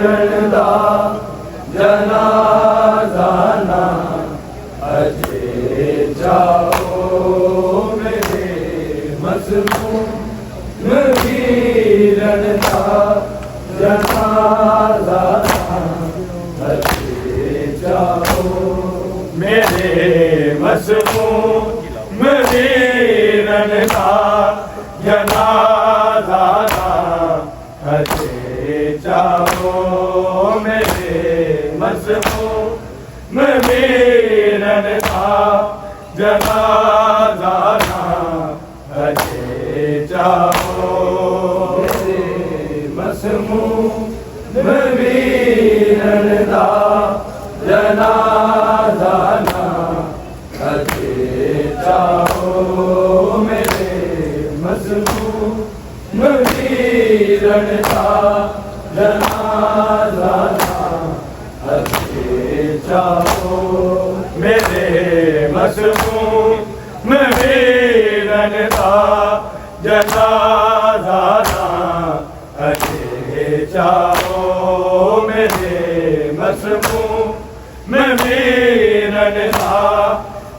वीरन दा जनाजा ना अजे जाओ मेरे मजलूम वीरन दा जनाजा अजे जाओ मेरे मजलूम वीरन दा जनाजा अजे जाओ मेरे मजलूम वीरन दा जनाजा अजे जाओ मेरे मजलूम वीरन दा जनाजा अजे जाओ मेरे मजलूम वीरन दा जनाजा अजे जाओ मेरे मजलूम वीरन दा जनाजा अजे जाओ मेरे मजलूम वीरन दा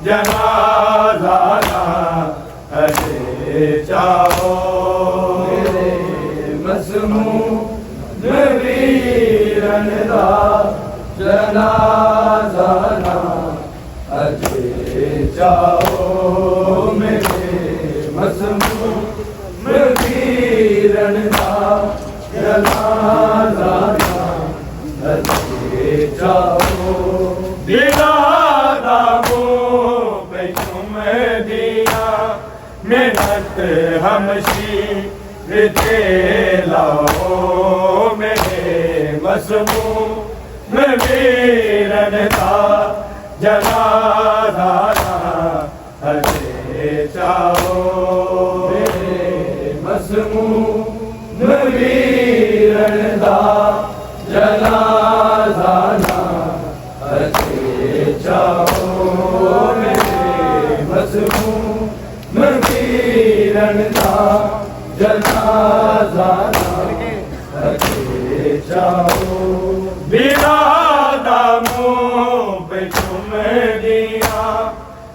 जनाजा अजे जाओ मेरे मजलूम वीरन दा जनाजा अजे जाओ मेरे मजलूम वीरन दा जनाजा अजे जाओ दिलादा मुँह पे चुम दिया मेहनत हमशीर दे लाओ मेरे मजलूम वीरन दा जनाजा अजे जाओ मेरे मजलूम वीरन दा जनाजा अजे जाओ मेरे मजलूम वीरन दा जनाजा अजे जाओ बिरादा मुँह पे चुम दिया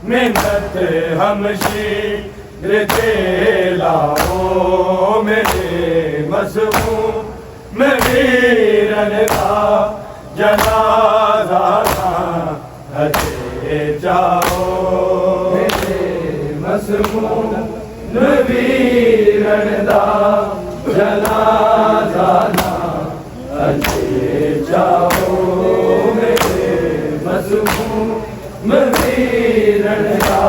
मेहनत हमशीर दे लाओ मेरे मजलूम वीरन दा जनाजा अजे जाओ मेरे मजलूम वीरन दा जनाजा अजे जाओ मेरे मजलूम वीरन दा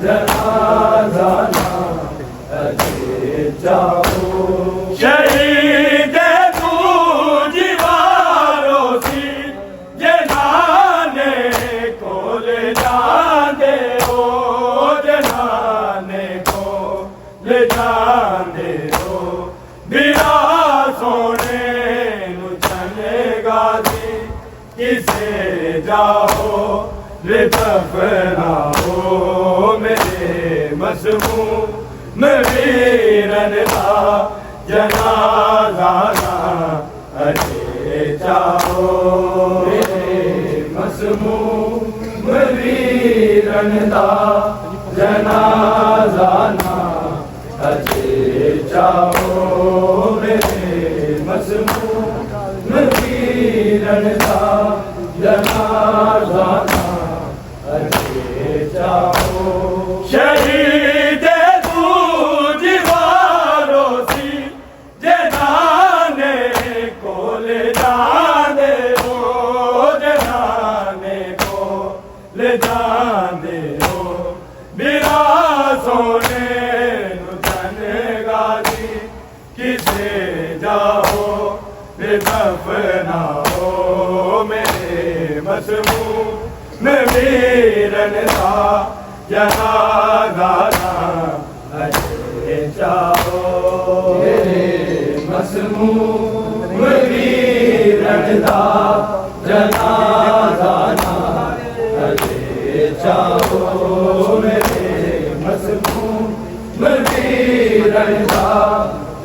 जनाजा अजे जाओ शहीद तू दीवारों सी जनाने को ले जाने हो जनाने को ले जाने हो बिना सोने नु चलेगा जी किसे जाओ ले दफनाओ मेरे मजलूम वीरन दा जनाजा अजे जाओ मेरे मजलूम वीरन दा जनाजा अजे जाओ मेरे मजलूम वीरन दा जनाजा अजे जाओ शहीद तू दीवारों सी जनाने को ले जाने हो जनाने को ले जाने हो बिना सोने गाजी किसे जाओ बेदफनाओ मेरे मजलूम वीरन दा जनाजा अजे जाओ मेरे मजलूम वीरन दा जनाजा अजे जाओ मेरे मजलूम वीरन दा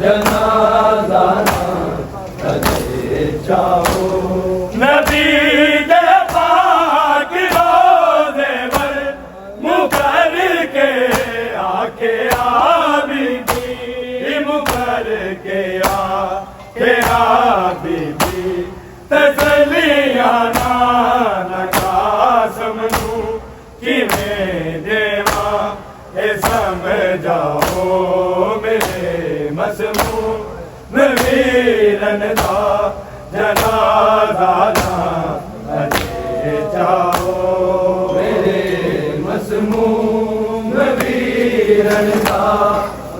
जनाजा अजे जाओ करके आ बीबी तसलियां ना कासम नू किवें देवा ए समझाओ मेरे मसमूम वीरन दा जनाजा ना अजे जाओ मेरे मसमूम वीरन दा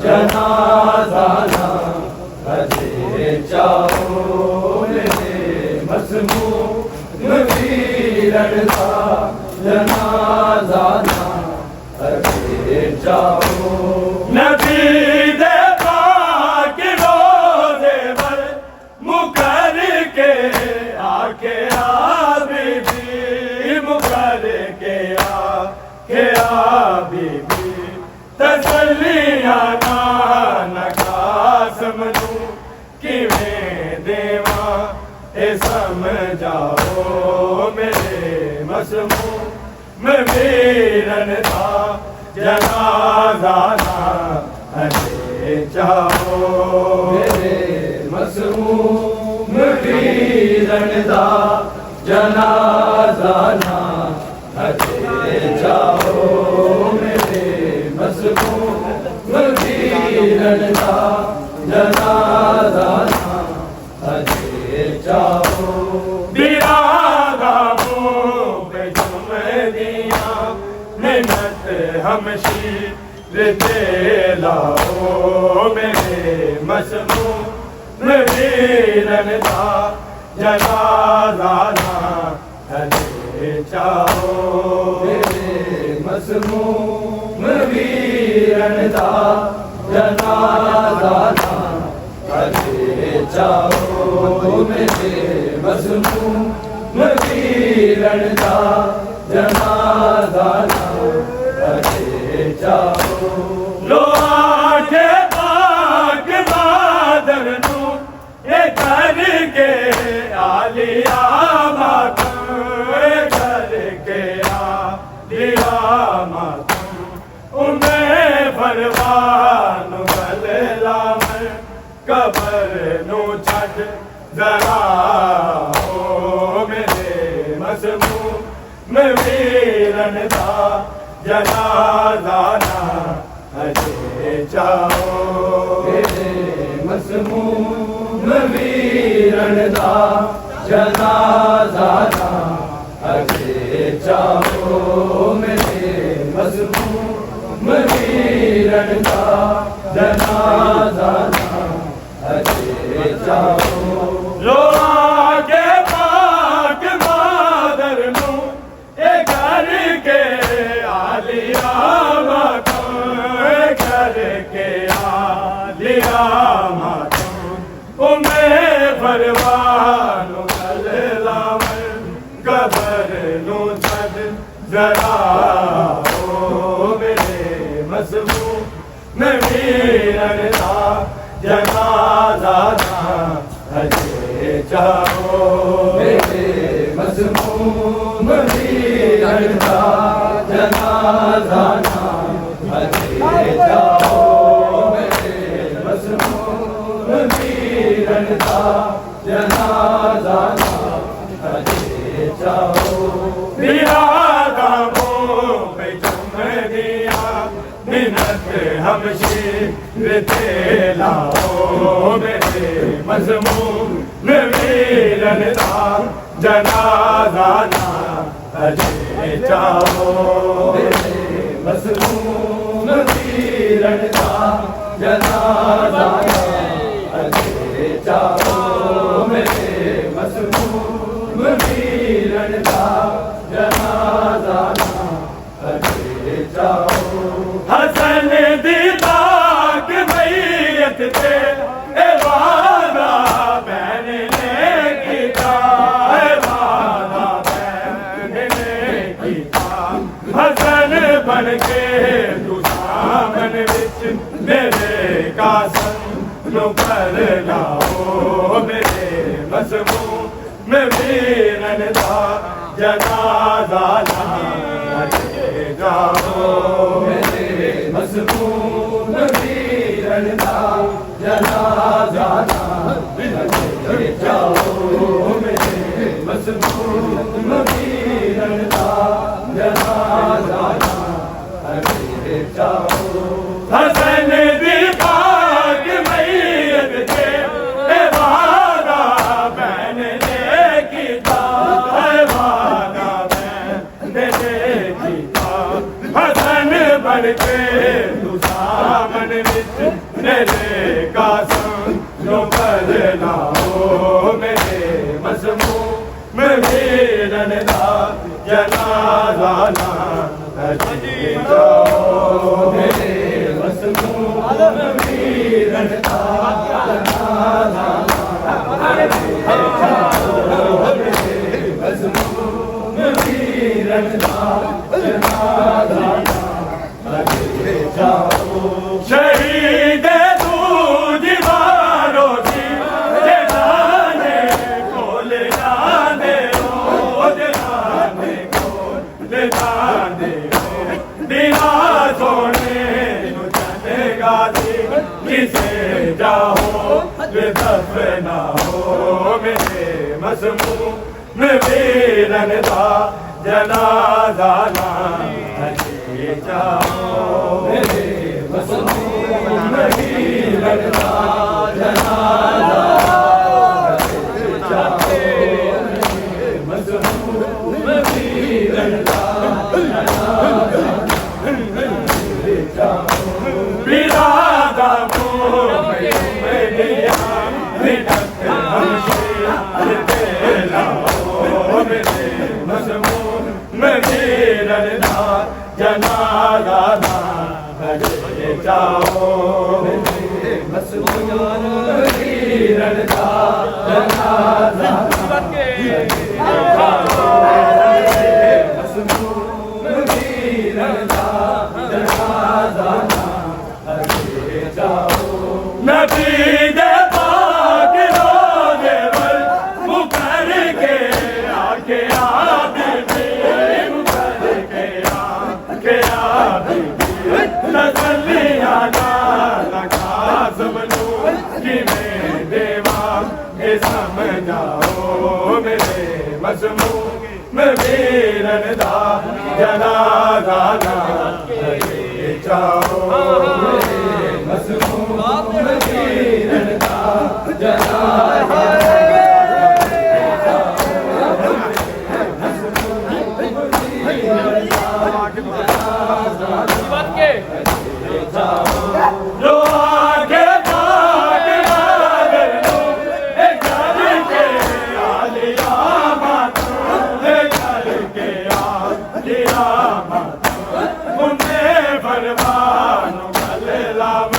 जनाजा ना अजे जाओ मेरे मसमूम वीरन दा जनाजा ना अजे जाओ नबी दे पाक रोज़े पर मुकर के आके बीबी मुकर के बीबी तसलियां ना कासम नू किवें देवा ए समझाओ मेरे मसमूम वीरन दा जनाजा ना अजे जाओ मेरे मसमूम वीरन दा जनाजा ना अजे जाओ मेरे मसमूम वीरन दा जनाजा ना अजे जाओ बिरादा पे जुम दिया मिन्नत हमशीर ते लाओ मेरे मसमूम वीरन दा जनाजा ना अजे जाओ मेरे मसमूम वीरन दा जनाजा ना अजे जाओ मेरे मसमूम वीरन दा जनाजा ना अजे जाओ लो आके पाक बादर नू ये करके आलिया मातम करके आलिया मातम उन्हें फरमान बदला मैं कबर नू छड़ जरा ओ मेरे मसमूम वीरन दा जनाजा ना अजे जाओ मेरे मसमूम वीरन दा जनाजा ना अजे जाओ मेरे मसमूम वीरन दा जनाजा ना अजे जाओ लो आके पाक बादर नू ए करके आलिया मातम करके आलिया मातम उन्हें फरमान बदला मैं कबर नू छड़ जरा ओ मेरे मसमूम वीरन दा जनाजा ना अजे जाओ मेरे मसमूम वीरन दा जनाजा ना अजे जाओ मेरे मसमूम वीरन दा जनाजा ना अजे जाओ बिरादा पे जुम दिया मिन्नत हमशीर ते लाओ मेरे मसमूम वीरन दा जनाजा ना अजे जाओ मेरे मसमूम वीरन दा जनाजा ना अजे जाओ मेरे मसमूम वीरन दा जनाजा ना अजे जाओ हसन दी पाक मैयत ते ए वादा बैन ने कीता ए वादा बैन ने कीता हसन बन के तू सामन विच मेरे कासम नु कर लाओ मेरे मसमूम वीरन दा जनाजा ना अजे जाओ मेरे मसमूम वीरन दा जनाजा लगे जाओ मेरे मजलूम वीरन दा जनाजा लगे जाओ हसन दी पाक मैयत के वादा बैन ने कीता वादा बैन ने कीता हसन बन के तू सामन विच मेरे कासम जो बदला हो मेरे मजमूम वीरन दा जनाजा लगे जाओ मेरे मजमूम वीरन दा जनाजा लगे जाओ मेरे मजमूम वीरन दा जनाजा लगे जाओ शहीद तू दीवारों की जनाने खोल जाने हो जनाने खोल जाने हो बिना सोने चलेगा किसे जाओ बेदफना हो मेरे मजमूम वीरन दा जनाजा लगे जाओ मेरे मजलूम वीरन दा जनाजा लगे जाओ मेरे मजलूम वीरन दा जनाजा लगे जाओ बिरादा मेरिया बिनत हमशे तेला हो मेरे मजलूम वीरन दा जनाजा लगे जाओ मेरे मजलूम वीरन दा जनाजा लगे जाओ मेरे मजलूम वीरन दा जनाजा लगे जाओ नबी दे पाक रोज़े पर मुकर के आके नजलिया लगा सबनू कि मैं देवा समझाओ मेरे मजमूम वीरन दा जनाजा लगे जाओ मेरे मजमूम वीरन दा जनाजा लगे जाओ मजमूम वीरन दा जो आगे भाग नागर लो घर के आलिया मात घर के आलिया मात मुन्ने फरमान गले लाव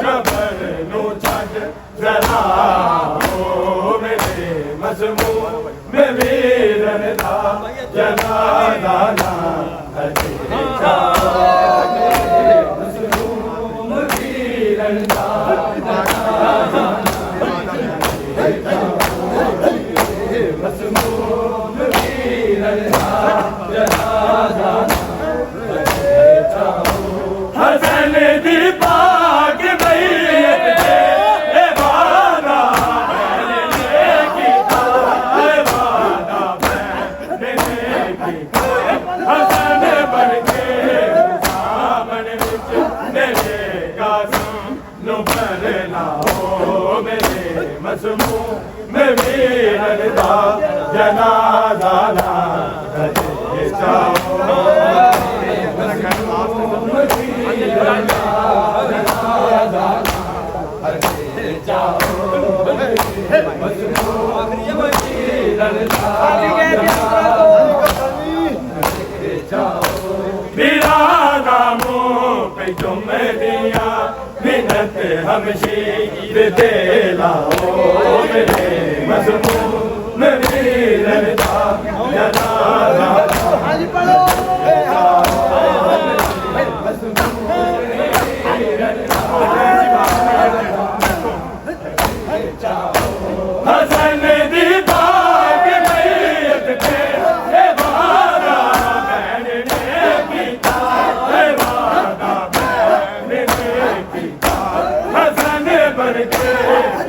जबर नो छड़ जरा हो मेरे मजमूम वीरन दा जनाजा लगे जाओ मजलूम वीरन दा जनाजा लगे जाओ हसन दी पाक मैयत के वादा बैन ने कीता वादा बैन ने कीता हसन बन के सामन विच मेरे कासम नु बदला हो मेरे मजमूम वीरन दा जनाजा लगे जाओ मेरे मजलूम वीरन दा जनाजा लगे जाओ मेरे मजलूम वीरन दा जनाजा लगे जाओ बिरादा मुँह पे तुम दिया बिनत हमशीर दे लाओ मेरे मजलूम वीरन दा जनाजा लगे जाओ मेरे मजलूम वीरन दा लगे जाओ हसन दी पाक मैयत के वादा बैन ने कीता वादा बैन ने कीता हसन बन के